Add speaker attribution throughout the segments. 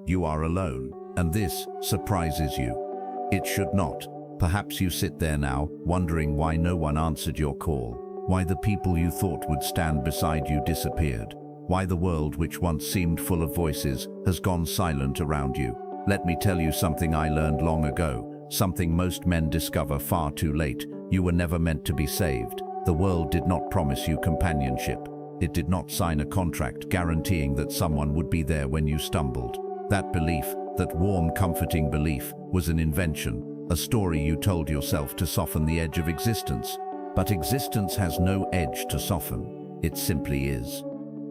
Speaker 1: You are alone, and this surprises you. It should not. Perhaps you sit there now, wondering why no one answered your call, why the people you thought would stand beside you disappeared, why the world which once seemed full of voices has gone silent around you. Let me tell you something I learned long ago, something most men discover far too late. You were never meant to be saved. The world did not promise you companionship. It did not sign a contract guaranteeing that someone would be there when you stumbled. That belief, that warm, comforting belief, was an invention, a story you told yourself to soften the edge of existence. But existence has no edge to soften. It simply is.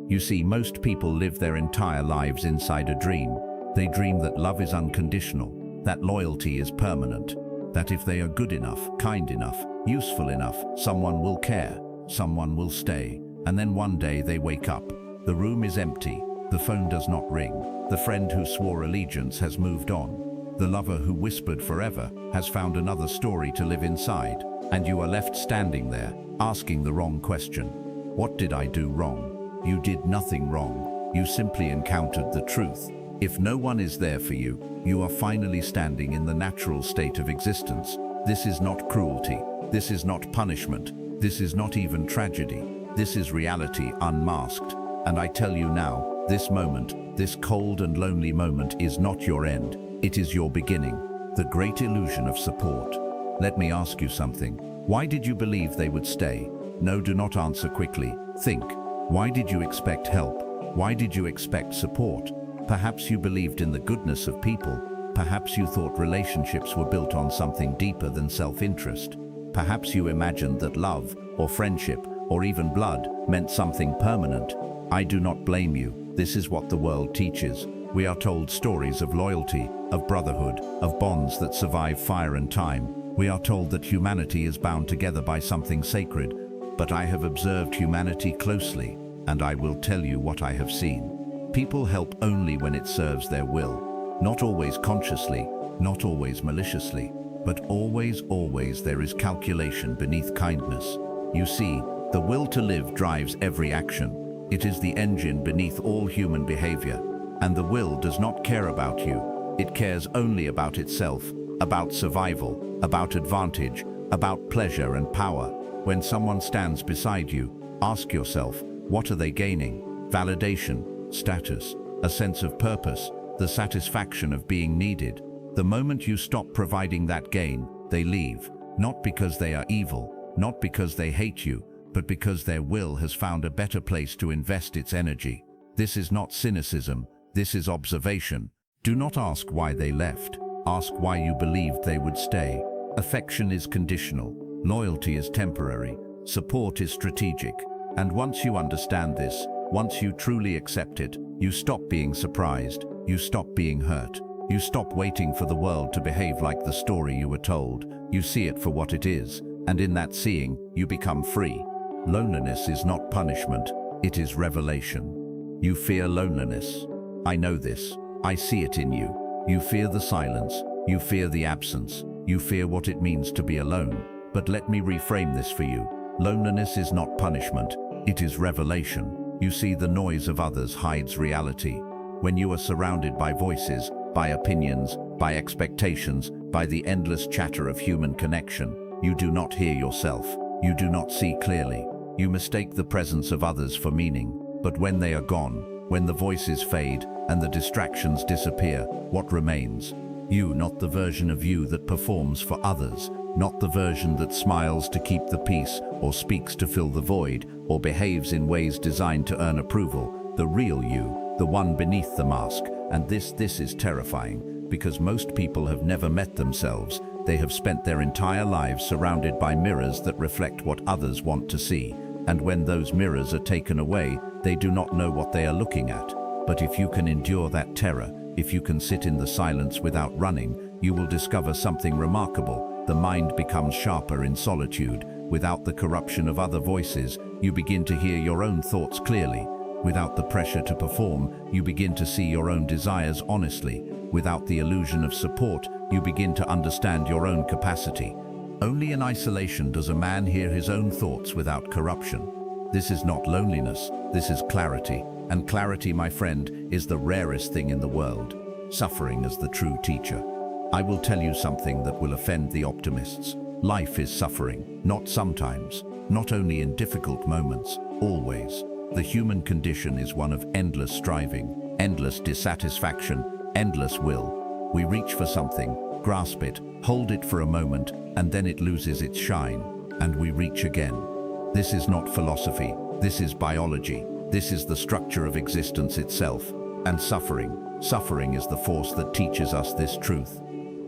Speaker 1: You see, most people live their entire lives inside a dream. They dream that love is unconditional, that loyalty is permanent, that if they are good enough, kind enough, useful enough, someone will care, someone will stay. And then one day they wake up. The room is empty. The phone does not ring. The friend who swore allegiance has moved on. The lover who whispered forever has found another story to live inside. And you are left standing there, asking the wrong question. What did I do wrong? You did nothing wrong. You simply encountered the truth. If no one is there for you, you are finally standing in the natural state of existence. This is not cruelty. This is not punishment. This is not even tragedy. This is reality unmasked. And I tell you now, this moment, this cold and lonely moment is not your end. It is your beginning, the great illusion of support. Let me ask you something. Why did you believe they would stay? No, do not answer quickly. Think. Why did you expect help? Why did you expect support? Perhaps you believed in the goodness of people. Perhaps you thought relationships were built on something deeper than self-interest. Perhaps you imagined that love, or friendship, or even blood meant something permanent. I do not blame you. This is what the world teaches. We are told stories of loyalty, of brotherhood, of bonds that survive fire and time. We are told that humanity is bound together by something sacred. But I have observed humanity closely, and I will tell you what I have seen. People help only when it serves their will. Not always consciously, not always maliciously, but always there is calculation beneath kindness. You see, the will to live drives every action. It is the engine beneath all human behavior. And the will does not care about you. It cares only about itself, about survival, about advantage, about pleasure and power. When someone stands beside you, ask yourself, what are they gaining? Validation, status, a sense of purpose, the satisfaction of being needed. The moment you stop providing that gain, they leave. Not because they are evil, not because they hate you, but because their will has found a better place to invest its energy. This is not cynicism, this is observation. Do not ask why they left. Ask why you believed they would stay. Affection is conditional, loyalty is temporary, support is strategic. And once you understand this, once you truly accept it, you stop being surprised, you stop being hurt. You stop waiting for the world to behave like the story you were told. You see it for what it is, and in that seeing, you become free. Loneliness is not punishment, it is revelation. You fear loneliness. I know this. I see it in you. You fear the silence. You fear the absence. You fear what it means to be alone. But let me reframe this for you. Loneliness is not punishment. It is revelation. You see, the noise of others hides reality. When you are surrounded by voices, by opinions, by expectations, by the endless chatter of human connection, you do not hear yourself. You do not see clearly. You mistake the presence of others for meaning. But when they are gone, when the voices fade and the distractions disappear, what remains? You, not the version of you that performs for others, not the version that smiles to keep the peace, or speaks to fill the void, or behaves in ways designed to earn approval. The real you, the one beneath the mask. And this is terrifying, because most people have never met themselves. They have spent their entire lives surrounded by mirrors that reflect what others want to see. And when those mirrors are taken away, they do not know what they are looking at. But if you can endure that terror, if you can sit in the silence without running, you will discover something remarkable. The mind becomes sharper in solitude. Without the corruption of other voices, you begin to hear your own thoughts clearly. Without the pressure to perform, you begin to see your own desires honestly. Without the illusion of support, you begin to understand your own capacity. Only in isolation does a man hear his own thoughts without corruption. This is not loneliness, this is clarity. And clarity, my friend, is the rarest thing in the world. suffering as the true teacher. I will tell you something that will offend the optimists. Life is suffering, not sometimes, not only in difficult moments, always. The human condition is one of endless striving, endless dissatisfaction, endless will. We reach for something, grasp it, hold it for a moment, and then it loses its shine, and we reach again. This is not philosophy, this is biology, this is the structure of existence itself. And suffering is the force that teaches us this truth.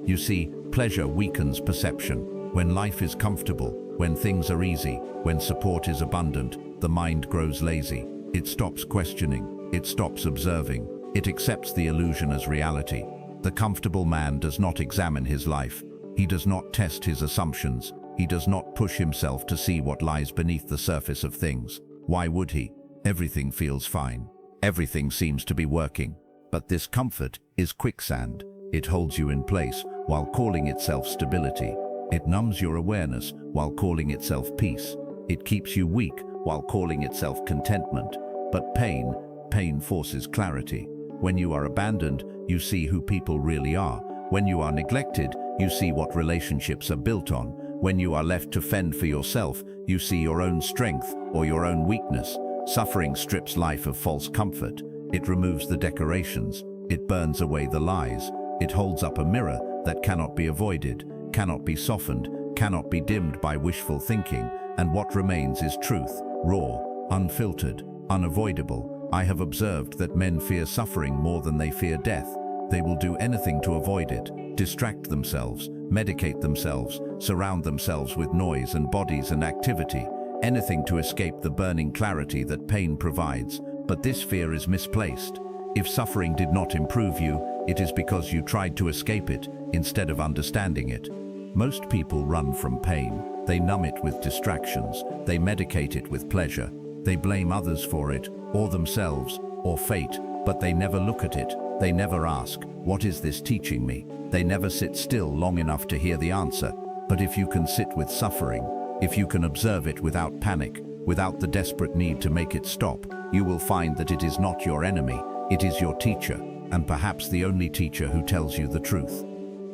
Speaker 1: You see, pleasure weakens perception. When life is comfortable, when things are easy, when support is abundant, the mind grows lazy. It stops questioning, it stops observing, it accepts the illusion as reality. The comfortable man does not examine his life. He does not test his assumptions. He does not push himself to see what lies beneath the surface of things. Why would he? Everything feels fine. Everything seems to be working. But this comfort is quicksand. It holds you in place while calling itself stability. It numbs your awareness while calling itself peace. It keeps you weak while calling itself contentment. But pain forces clarity. When you are abandoned, you see who people really are. When you are neglected, you see what relationships are built on. When you are left to fend for yourself, you see your own strength or your own weakness. Suffering strips life of false comfort. It removes the decorations. It burns away the lies. It holds up a mirror that cannot be avoided, cannot be softened, cannot be dimmed by wishful thinking, and what remains is truth, raw, unfiltered, unavoidable. I have observed that men fear suffering more than they fear death. They will do anything to avoid it, distract themselves, medicate themselves, surround themselves with noise and bodies and activity, anything to escape the burning clarity that pain provides. But this fear is misplaced. If suffering did not improve you, it is because you tried to escape it instead of understanding it. Most people run from pain. They numb it with distractions. They medicate it with pleasure. They blame others for it, or themselves, or fate, but they never look at it. They never ask, what is this teaching me? They never sit still long enough to hear the answer. But if you can sit with suffering, if you can observe it without panic, without the desperate need to make it stop, you will find that it is not your enemy, it is your teacher, and perhaps the only teacher who tells you the truth.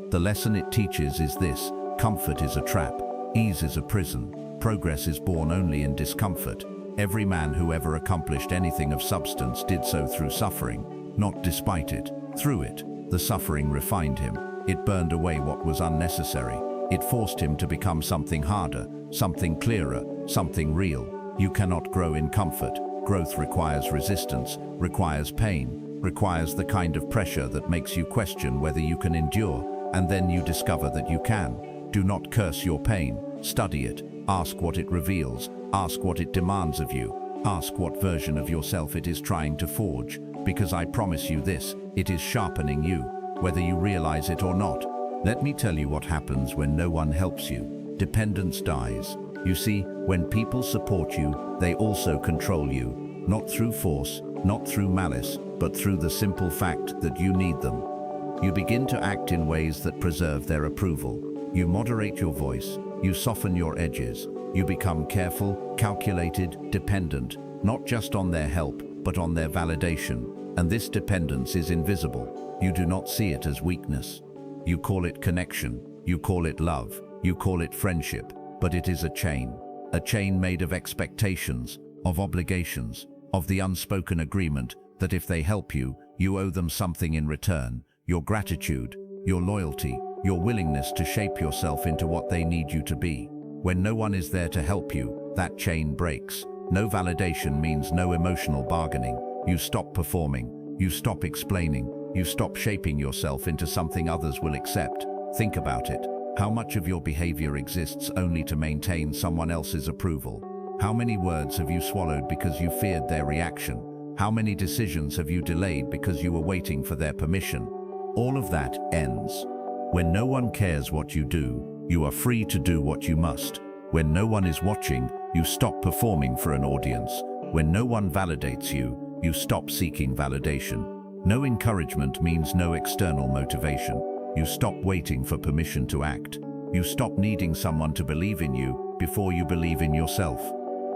Speaker 1: The lesson it teaches is this: comfort is a trap, ease is a prison, progress is born only in discomfort. Every man who ever accomplished anything of substance did so through suffering, not despite it, through it. The suffering refined him. It burned away what was unnecessary. It forced him to become something harder, something clearer, something real. You cannot grow in comfort. Growth requires resistance, requires pain, requires the kind of pressure that makes you question whether you can endure, and then you discover that you can. Do not curse your pain. Study it. Ask what it reveals. Ask what it demands of you. Ask what version of yourself it is trying to forge. Because I promise you this, it is sharpening you, whether you realize it or not. Let me tell you what happens when no one helps you. Dependence dies. You see, when people support you, they also control you. Not through force, not through malice, but through the simple fact that you need them. You begin to act in ways that preserve their approval. You moderate your voice. You soften your edges. You become careful, calculated, dependent, not just on their help, but on their validation. And this dependence is invisible. You do not see it as weakness. You call it connection. You call it love. You call it friendship. But it is a chain made of expectations, of obligations, of the unspoken agreement that if they help you, you owe them something in return. Your gratitude, your loyalty, your willingness to shape yourself into what they need you to be. When no one is there to help you, that chain breaks. No validation means no emotional bargaining. You stop performing. You stop explaining. You stop shaping yourself into something others will accept. Think about it. How much of your behavior exists only to maintain someone else's approval? How many words have you swallowed because you feared their reaction? How many decisions have you delayed because you were waiting for their permission? All of that ends. When no one cares what you do, you are free to do what you must. When no one is watching, you stop performing for an audience. When no one validates you, you stop seeking validation. No encouragement means no external motivation. You stop waiting for permission to act. You stop needing someone to believe in you before you believe in yourself.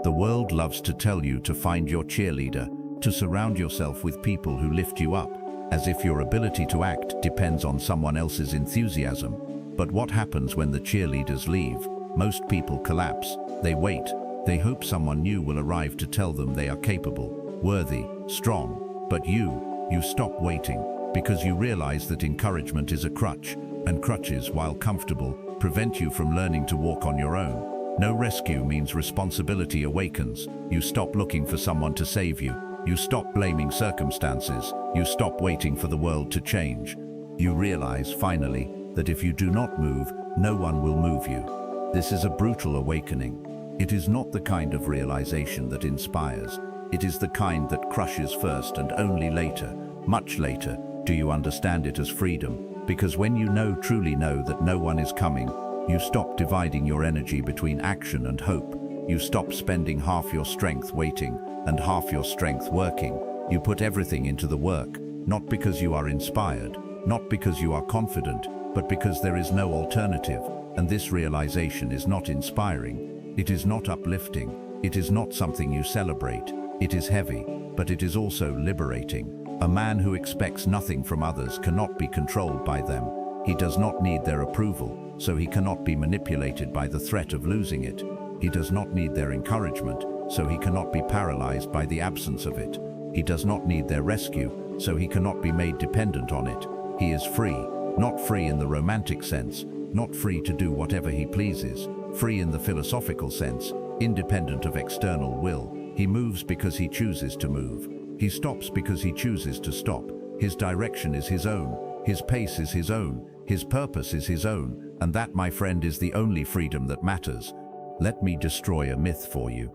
Speaker 1: The world loves to tell you to find your cheerleader, to surround yourself with people who lift you up. as if your ability to act depends on someone else's enthusiasm. But what happens when the cheerleaders leave? Most people collapse. They wait. They hope someone new will arrive to tell them they are capable, worthy, strong. But you stop waiting because you realize that encouragement is a crutch, and crutches, while comfortable, prevent you from learning to walk on your own. No rescue means responsibility awakens. You stop looking for someone to save you. You stop blaming circumstances. You stop waiting for the world to change. You realize, finally, that if you do not move, no one will move you. This is a brutal awakening. It is not the kind of realization that inspires. It is the kind that crushes first, and only later, much later, do you understand it as freedom. Because when you truly know that no one is coming, you stop dividing your energy between action and hope. You stop spending half your strength waiting and half your strength working. You put everything into the work, not because you are inspired, not because you are confident, but because there is no alternative. And this realization is not inspiring. It is not uplifting. It is not something you celebrate. It is heavy, but it is also liberating. A man who expects nothing from others cannot be controlled by them. He does not need their approval, so he cannot be manipulated by the threat of losing it. He does not need their encouragement, so he cannot be paralyzed by the absence of it. He does not need their rescue, so he cannot be made dependent on it. He is free, not free in the romantic sense, not free to do whatever he pleases, free in the philosophical sense, independent of external will. He moves because he chooses to move. He stops because he chooses to stop. His direction is his own. His pace is his own. His purpose is his own. And that, my friend, is the only freedom that matters. Let me destroy a myth for you.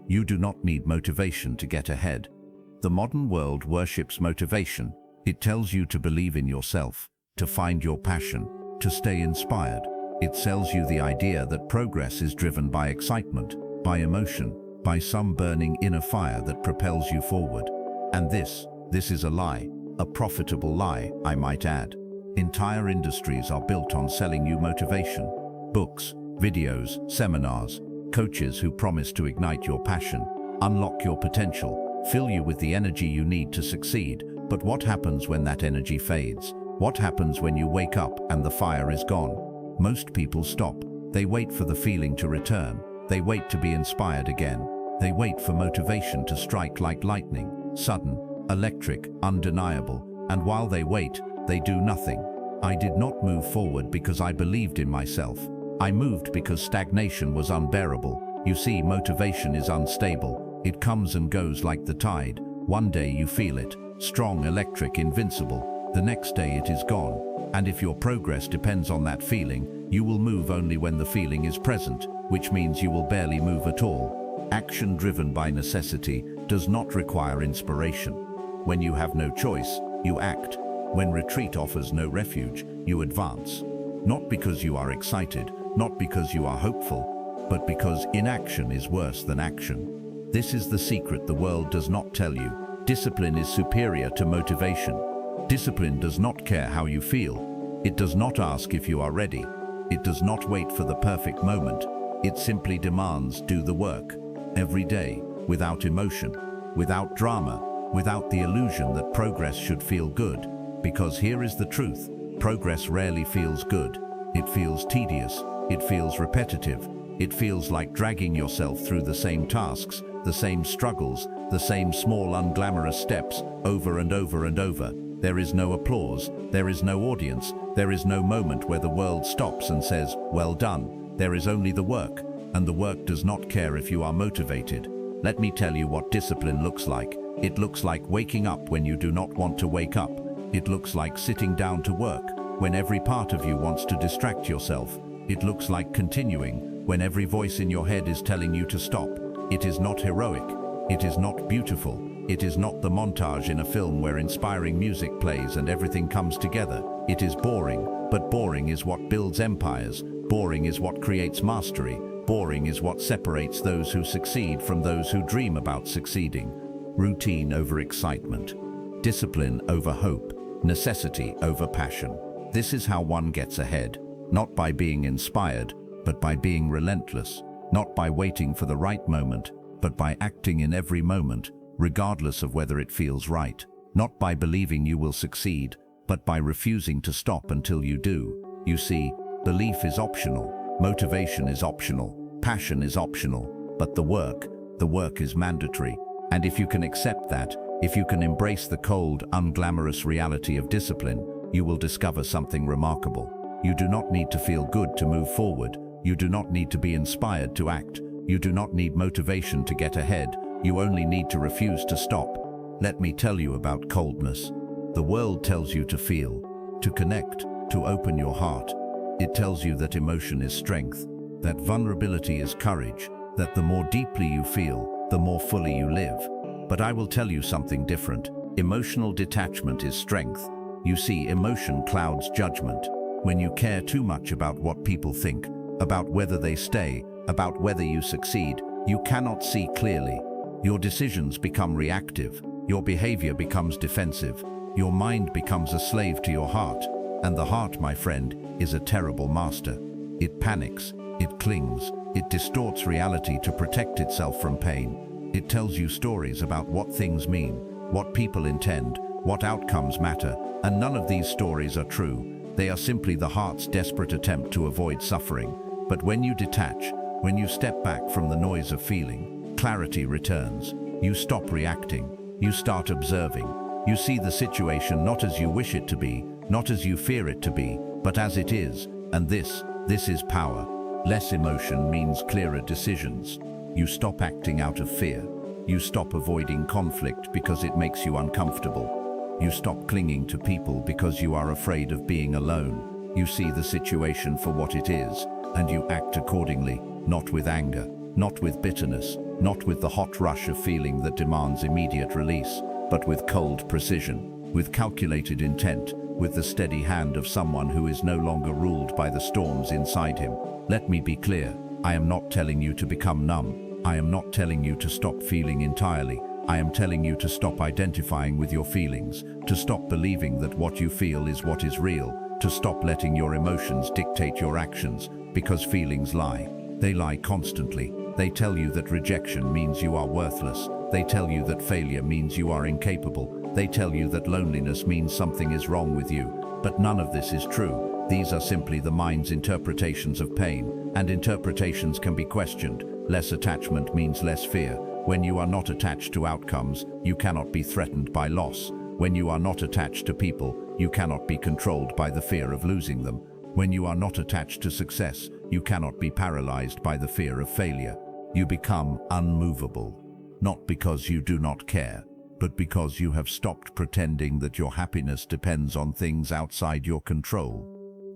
Speaker 1: You do not need motivation to get ahead. The modern world worships motivation. It tells you to believe in yourself, to find your passion, to stay inspired. It sells you the idea that progress is driven by excitement, by emotion, by some burning inner fire that propels you forward. And this is a lie, a profitable lie, I might add. Entire industries are built on selling you motivation. Books, videos, seminars, coaches who promise to ignite your passion, unlock your potential, fill you with the energy you need to succeed. But what happens when that energy fades? What happens when you wake up and the fire is gone? Most people stop. They wait for the feeling to return. They wait to be inspired again. They wait for motivation to strike like lightning. Sudden, electric, undeniable, and while they wait, they do nothing. I did not move forward because I believed in myself. I moved because stagnation was unbearable. You see, motivation is unstable. It comes and goes like the tide. One day you feel it, strong, electric, invincible. The next day it is gone. And if your progress depends on that feeling, you will move only when the feeling is present, which means you will barely move at all. Action driven by necessity does not require inspiration. When you have no choice, you act. When retreat offers no refuge, you advance. Not because you are excited, not because you are hopeful, but because inaction is worse than action. This is the secret the world does not tell you. Discipline is superior to motivation. Discipline does not care how you feel. It does not ask if you are ready. It does not wait for the perfect moment. It simply demands do the work. Every day, without emotion, without drama, without the illusion that progress should feel good. Because here is the truth, progress rarely feels good. It feels tedious, it feels repetitive, it feels like dragging yourself through the same tasks, the same struggles, the same small unglamorous steps, over and over and over. There is no applause, there is no audience, there is no moment where the world stops and says, well done. There is only the work. And the work does not care if you are motivated. Let me tell you what discipline looks like. It looks like waking up when you do not want to wake up. It looks like sitting down to work when every part of you wants to distract yourself. It looks like continuing when every voice in your head is telling you to stop. It is not heroic. It is not beautiful. It is not the montage in a film where inspiring music plays and everything comes together. It is boring, but boring is what builds empires. Boring is what creates mastery. Boring is what separates those who succeed from those who dream about succeeding. Routine over excitement. Discipline over hope. Necessity over passion. This is how one gets ahead. Not by being inspired, but by being relentless. Not by waiting for the right moment, but by acting in every moment, regardless of whether it feels right. not by believing you will succeed, but by refusing to stop until you do. You see, belief is optional, motivation is optional, passion is optional, but the work is mandatory. And if you can accept that, if you can embrace the cold, unglamorous reality of discipline, you will discover something remarkable. You do not need to feel good to move forward. You do not need to be inspired to act. You do not need motivation to get ahead. You only need to refuse to stop. Let me tell you about coldness. The world tells you to feel, to connect, to open your heart. It tells you that emotion is strength, that vulnerability is courage, that the more deeply you feel, the more fully you live. But I will tell you something different. Emotional detachment is strength. You see, emotion clouds judgment. When you care too much about what people think, about whether they stay, about whether you succeed, you cannot see clearly. Your decisions become reactive. Your behavior becomes defensive. Your mind becomes a slave to your heart. And the heart, my friend, is a terrible master. It panics, it clings, it distorts reality to protect itself from pain. It tells you stories about what things mean, what people intend, what outcomes matter, and none of these stories are true. They are simply the heart's desperate attempt to avoid suffering. But when you detach, when you step back from the noise of feeling, clarity returns. You stop reacting. You start observing. You see the situation not as you wish it to be, not as you fear it to be, but as it is. And this is power. Less emotion means clearer decisions. You stop acting out of fear. You stop avoiding conflict because it makes you uncomfortable. You stop clinging to people because you are afraid of being alone. You see the situation for what it is, and you act accordingly, not with anger, not with bitterness, not with the hot rush of feeling that demands immediate release, but with cold precision, with calculated intent, with the steady hand of someone who is no longer ruled by the storms inside him. Let me be clear, I am not telling you to become numb. I am not telling you to stop feeling entirely. I am telling you to stop identifying with your feelings, to stop believing that what you feel is what is real, to stop letting your emotions dictate your actions, because feelings lie. They lie constantly. They tell you that rejection means you are worthless. They tell you that failure means you are incapable. They tell you that loneliness means something is wrong with you. But none of this is true. These are simply the mind's interpretations of pain, and interpretations can be questioned. Less attachment means less fear. When you are not attached to outcomes, you cannot be threatened by loss. When you are not attached to people, you cannot be controlled by the fear of losing them. When you are not attached to success, you cannot be paralyzed by the fear of failure. You become unmovable, not because you do not care, but because you have stopped pretending that your happiness depends on things outside your control.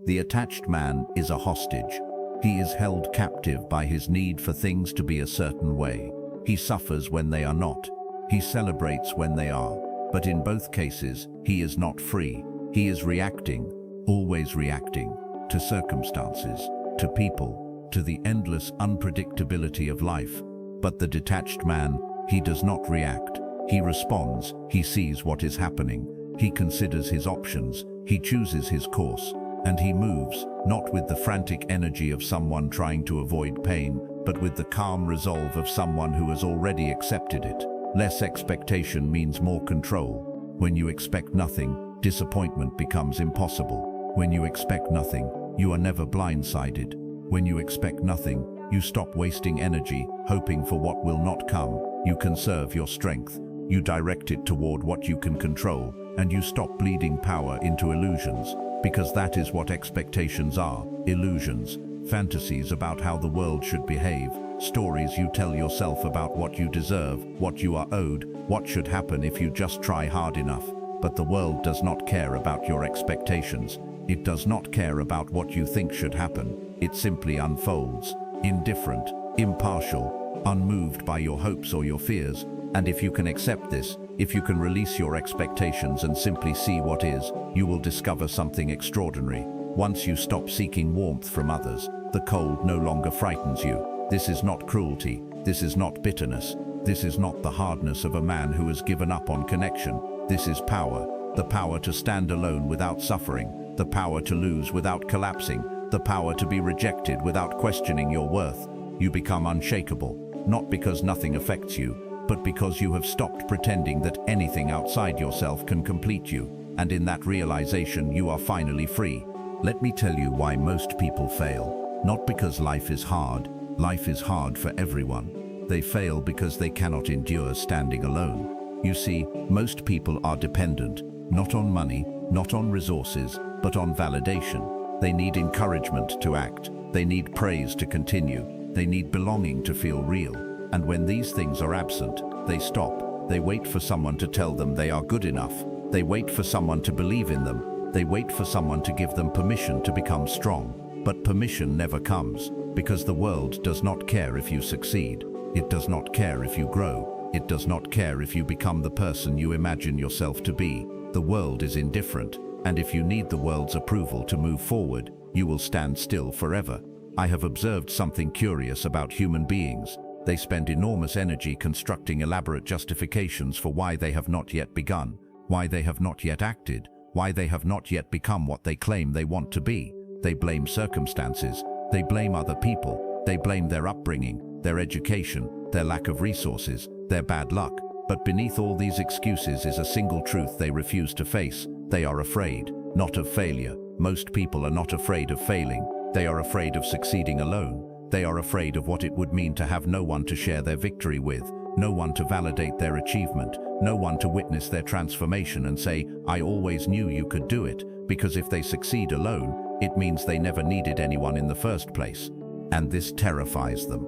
Speaker 1: The attached man is a hostage. He is held captive by his need for things to be a certain way. He suffers when they are not. He celebrates when they are. But in both cases, he is not free. He is reacting, always reacting, to circumstances, to people, to the endless unpredictability of life. But the detached man, he does not react. He responds. He sees what is happening. He considers his options. He chooses his course. And he moves, not with the frantic energy of someone trying to avoid pain, but with the calm resolve of someone who has already accepted it. Less expectation means more control. When you expect nothing, disappointment becomes impossible. When you expect nothing, you are never blindsided. When you expect nothing, you stop wasting energy, hoping for what will not come. You conserve your strength. You direct it toward what you can control, and you stop bleeding power into illusions. Because that is what expectations are, illusions, fantasies about how the world should behave, stories you tell yourself about what you deserve, what you are owed, what should happen if you just try hard enough. But the world does not care about your expectations. It does not care about what you think should happen. It simply unfolds, indifferent, impartial, unmoved by your hopes or your fears. And if you can accept this, if you can release your expectations and simply see what is, you will discover something extraordinary. Once you stop seeking warmth from others, the cold no longer frightens you. This is not cruelty. This is not bitterness. This is not the hardness of a man who has given up on connection. This is power. The power to stand alone without suffering. The power to lose without collapsing. The power to be rejected without questioning your worth. You become unshakable, not because nothing affects you, but because you have stopped pretending that anything outside yourself can complete you, and in that realization you are finally free. Let me tell you why most people fail. Not because life is hard. Life is hard for everyone. They fail because they cannot endure standing alone. You see, most people are dependent, not on money, not on resources, but on validation. They need encouragement to act. They need praise to continue. They need belonging to feel real. And when these things are absent, they stop. They wait for someone to tell them they are good enough. They wait for someone to believe in them. They wait for someone to give them permission to become strong. But permission never comes, because the world does not care if you succeed. It does not care if you grow. It does not care if you become the person you imagine yourself to be. The world is indifferent, and if you need the world's approval to move forward, you will stand still forever. I have observed something curious about human beings. They spend enormous energy constructing elaborate justifications for why they have not yet begun, why they have not yet acted, why they have not yet become what they claim they want to be. They blame circumstances, they blame other people, they blame their upbringing, their education, their lack of resources, their bad luck. But beneath all these excuses is a single truth they refuse to face. They are afraid, not of failure. Most people are not afraid of failing. They are afraid of succeeding alone. They are afraid of what it would mean to have no one to share their victory with, no one to validate their achievement, no one to witness their transformation and say, "I always knew you could do it," because if they succeed alone, it means they never needed anyone in the first place. And this terrifies them.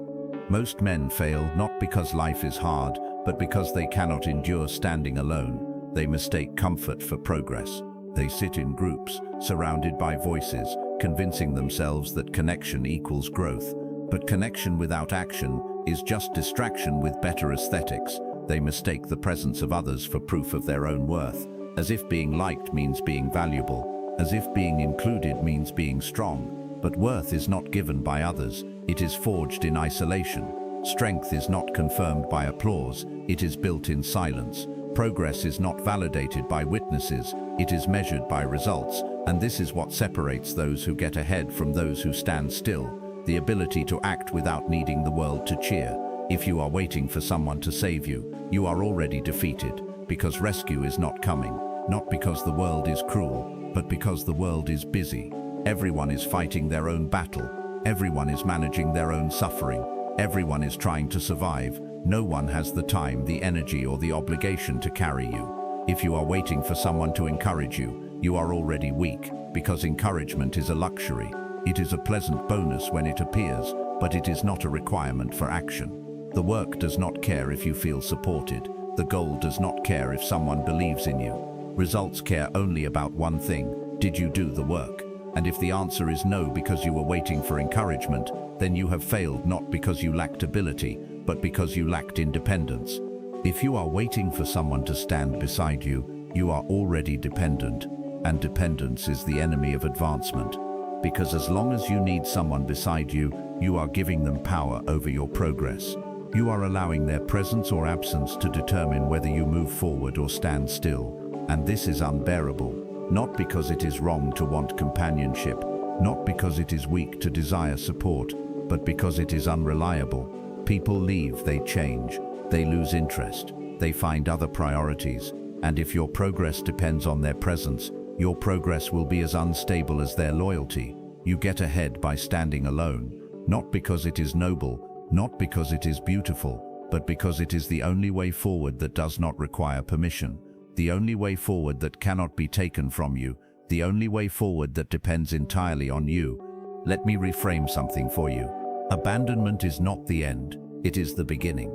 Speaker 1: Most men fail not because life is hard, but because they cannot endure standing alone. They mistake comfort for progress. They sit in groups, surrounded by voices, convincing themselves that connection equals growth. But connection without action is just distraction with better aesthetics. They mistake the presence of others for proof of their own worth, as if being liked means being valuable, as if being included means being strong. But worth is not given by others, it is forged in isolation. Strength is not confirmed by applause, it is built in silence. Progress is not validated by witnesses, it is measured by results. And this is what separates those who get ahead from those who stand still. The ability to act without needing the world to cheer. If you are waiting for someone to save you, you are already defeated, because rescue is not coming. Not because the world is cruel, but because the world is busy. Everyone is fighting their own battle. Everyone is managing their own suffering. Everyone is trying to survive. No one has the time, the energy, or the obligation to carry you. If you are waiting for someone to encourage you, you are already weak, because encouragement is a luxury. It is a pleasant bonus when it appears, but it is not a requirement for action. The work does not care if you feel supported. The goal does not care if someone believes in you. Results care only about one thing: did you do the work? And if the answer is no because you were waiting for encouragement, then you have failed not because you lacked ability, but because you lacked independence. If you are waiting for someone to stand beside you, you are already dependent, and dependence is the enemy of advancement. Because as long as you need someone beside you, you are giving them power over your progress. You are allowing their presence or absence to determine whether you move forward or stand still. And this is unbearable, not because it is wrong to want companionship, not because it is weak to desire support, but because it is unreliable. People leave, they change, they lose interest, they find other priorities, and if your progress depends on their presence, your progress will be as unstable as their loyalty. You get ahead by standing alone, not because it is noble, not because it is beautiful, but because it is the only way forward that does not require permission, the only way forward that cannot be taken from you, the only way forward that depends entirely on you. Let me reframe something for you. Abandonment is not the end, it is the beginning.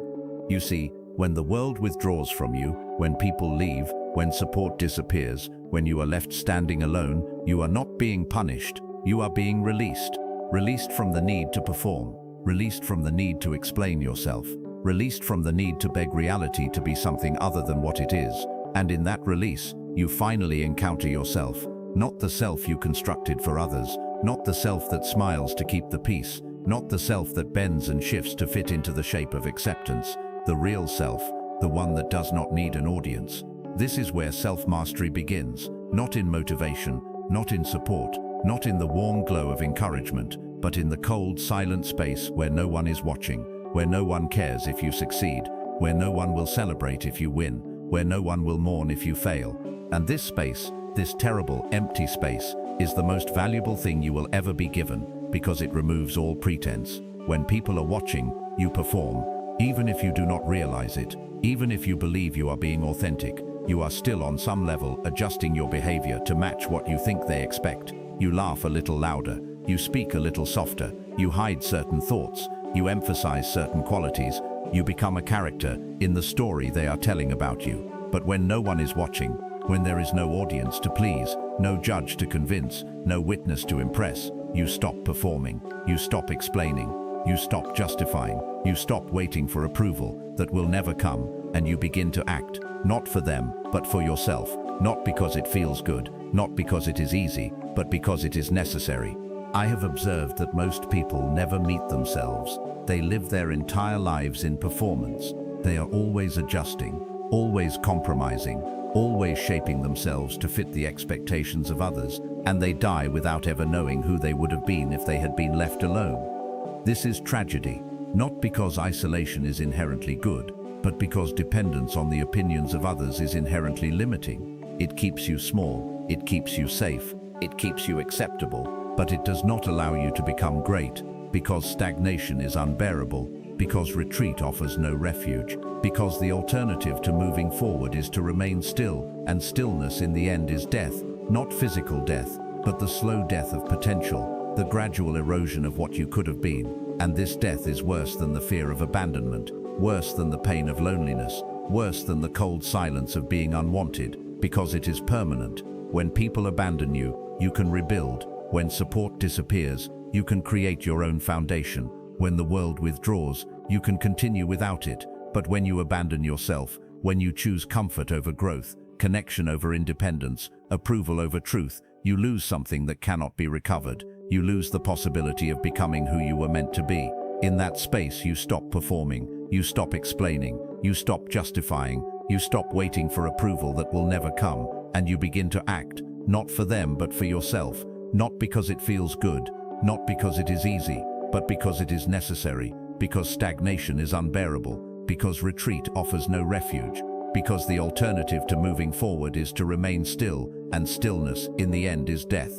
Speaker 1: You see, when the world withdraws from you, when people leave, when support disappears, when you are left standing alone, you are not being punished, you are being released. Released from the need to perform, released from the need to explain yourself, released from the need to beg reality to be something other than what it is. And in that release, you finally encounter yourself, not the self you constructed for others, not the self that smiles to keep the peace, not the self that bends and shifts to fit into the shape of acceptance, the real self, the one that does not need an audience. This is where self-mastery begins, not in motivation, not in support, not in the warm glow of encouragement, but in the cold, silent space where no one is watching, where no one cares if you succeed, where no one will celebrate if you win, where no one will mourn if you fail. And this space, this terrible, empty space, is the most valuable thing you will ever be given, because it removes all pretense. When people are watching, you perform. Even if you do not realize it, even if you believe you are being authentic, you are still on some level adjusting your behavior to match what you think they expect. You laugh a little louder, you speak a little softer, you hide certain thoughts, you emphasize certain qualities, you become a character in the story they are telling about you. But when no one is watching, when there is no audience to please, no judge to convince, no witness to impress, you stop performing, you stop explaining, you stop justifying, you stop waiting for approval that will never come, and you begin to act, not for them, but for yourself, not because it feels good, not because it is easy, but because it is necessary. I have observed that most people never meet themselves. They live their entire lives in performance. They are always adjusting, always compromising, always shaping themselves to fit the expectations of others, and they die without ever knowing who they would have been if they had been left alone. This is tragedy, not because isolation is inherently good, but because dependence on the opinions of others is inherently limiting. It keeps you small, it keeps you safe, it keeps you acceptable, but it does not allow you to become great, because stagnation is unbearable, because retreat offers no refuge, because the alternative to moving forward is to remain still, and stillness in the end is death, not physical death, but the slow death of potential, the gradual erosion of what you could have been. And this death is worse than the fear of abandonment, worse than the pain of loneliness, worse than the cold silence of being unwanted, because it is permanent. When people abandon you, you can rebuild. When support disappears, you can create your own foundation. When the world withdraws, you can continue without it. But when you abandon yourself, when you choose comfort over growth, connection over independence, approval over truth, you lose something that cannot be recovered. You lose the possibility of becoming who you were meant to be. In that space, you stop performing, you stop explaining, you stop justifying, you stop waiting for approval that will never come, and you begin to act, not for them but for yourself, not because it feels good, not because it is easy, but because it is necessary, because stagnation is unbearable, because retreat offers no refuge, because the alternative to moving forward is to remain still, and stillness in the end is death.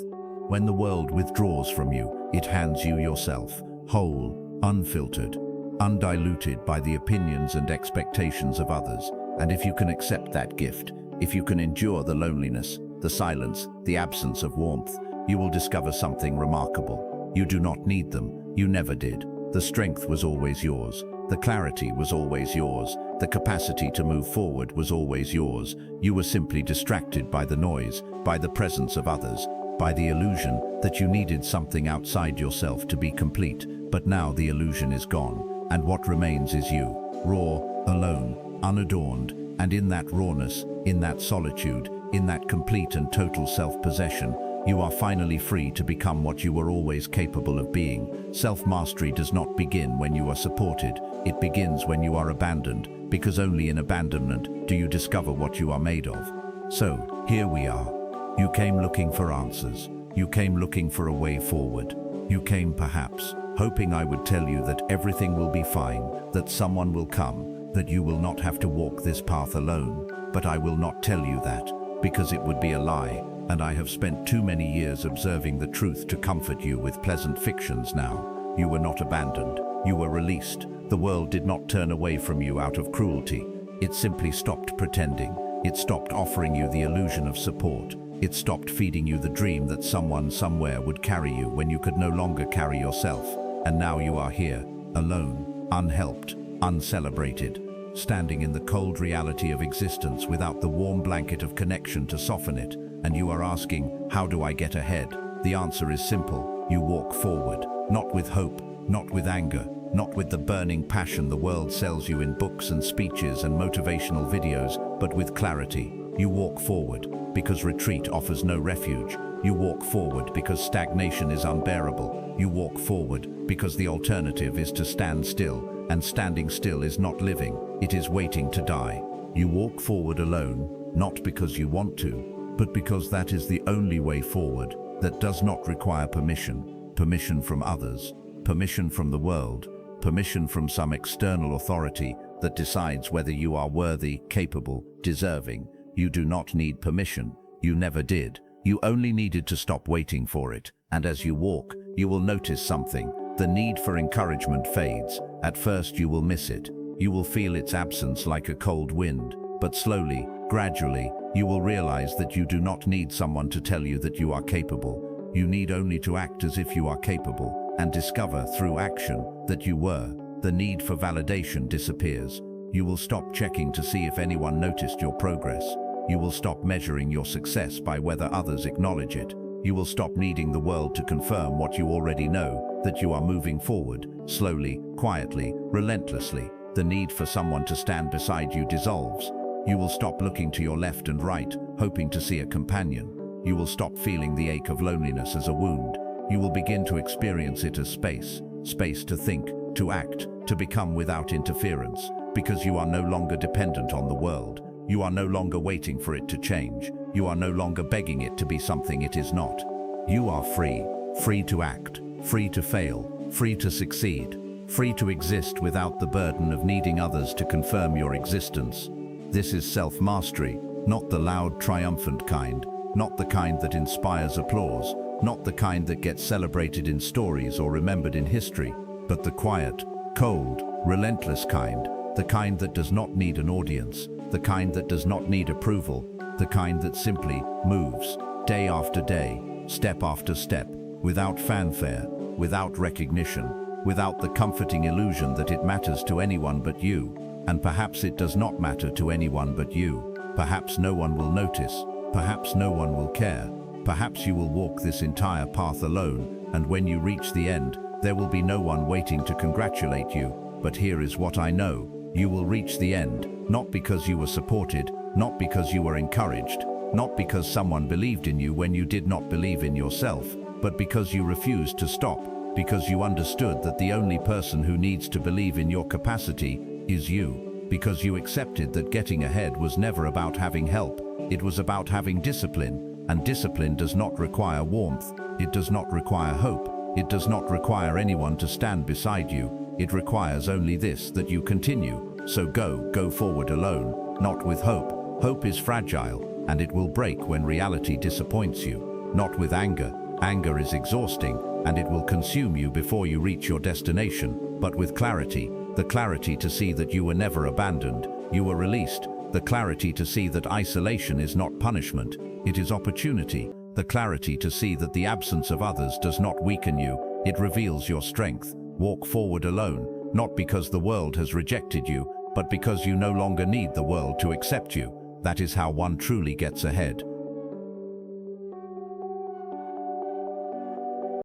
Speaker 1: When the world withdraws from you, it hands you yourself, whole, unfiltered, undiluted by the opinions and expectations of others. And if you can accept that gift, if you can endure the loneliness, the silence, the absence of warmth, you will discover something remarkable. You do not need them. You never did. The strength was always yours. The clarity was always yours. The capacity to move forward was always yours. You were simply distracted by the noise, by the presence of others, by the illusion that you needed something outside yourself to be complete. But now the illusion is gone, and what remains is you, raw, alone, unadorned, and in that rawness, in that solitude, in that complete and total self-possession, you are finally free to become what you were always capable of being. Self-mastery does not begin when you are supported. It begins when you are abandoned, because only in abandonment do you discover what you are made of. So, here we are. You came looking for answers. You came looking for a way forward. You came, perhaps, hoping I would tell you that everything will be fine, that someone will come, that you will not have to walk this path alone. But I will not tell you that, because it would be a lie. And I have spent too many years observing the truth to comfort you with pleasant fictions now. You were not abandoned. You were released. The world did not turn away from you out of cruelty. It simply stopped pretending. It stopped offering you the illusion of support. It stopped feeding you the dream that someone somewhere would carry you when you could no longer carry yourself. And now you are here, alone, unhelped, uncelebrated, standing in the cold reality of existence without the warm blanket of connection to soften it. And you are asking, how do I get ahead? The answer is simple. You walk forward, not with hope, not with anger, not with the burning passion the world sells you in books and speeches and motivational videos, but with clarity. You walk forward because retreat offers no refuge. You walk forward because stagnation is unbearable. You walk forward because the alternative is to stand still, and standing still is not living, it is waiting to die. You walk forward alone, not because you want to, but because that is the only way forward that does not require permission. Permission from others, permission from the world, permission from some external authority that decides whether you are worthy, capable, deserving. You do not need permission. You never did. You only needed to stop waiting for it. And as you walk, you will notice something. The need for encouragement fades. At first you will miss it. You will feel its absence like a cold wind. But slowly, gradually, you will realize that you do not need someone to tell you that you are capable. You need only to act as if you are capable, and discover through action that you were. The need for validation disappears. You will stop checking to see if anyone noticed your progress. You will stop measuring your success by whether others acknowledge it. You will stop needing the world to confirm what you already know, that you are moving forward, slowly, quietly, relentlessly. The need for someone to stand beside you dissolves. You will stop looking to your left and right, hoping to see a companion. You will stop feeling the ache of loneliness as a wound. You will begin to experience it as space. Space to think, to act, to become without interference, because you are no longer dependent on the world. You are no longer waiting for it to change. You are no longer begging it to be something it is not. You are free, free to act, free to fail, free to succeed, free to exist without the burden of needing others to confirm your existence. This is self-mastery, not the loud, triumphant kind, not the kind that inspires applause, not the kind that gets celebrated in stories or remembered in history, but the quiet, cold, relentless kind, the kind that does not need an audience, the kind that does not need approval, the kind that simply moves, day after day, step after step, without fanfare, without recognition, without the comforting illusion that it matters to anyone but you. And perhaps it does not matter to anyone but you. Perhaps no one will notice. Perhaps no one will care. Perhaps you will walk this entire path alone, and when you reach the end, there will be no one waiting to congratulate you. But here is what I know. You will reach the end, not because you were supported, not because you were encouraged, not because someone believed in you when you did not believe in yourself, but because you refused to stop, because you understood that the only person who needs to believe in your capacity is you, because you accepted that getting ahead was never about having help, it was about having discipline, and discipline does not require warmth, it does not require hope, it does not require anyone to stand beside you, it requires only this, that you continue. So go forward alone, not with hope. Hope is fragile, and it will break when reality disappoints you. Not with anger. Anger is exhausting, and it will consume you before you reach your destination, but with clarity. The clarity to see that you were never abandoned, you were released. The clarity to see that isolation is not punishment, it is opportunity. The clarity to see that the absence of others does not weaken you, it reveals your strength. Walk forward alone, not because the world has rejected you, but because you no longer need the world to accept you. That is how one truly gets ahead.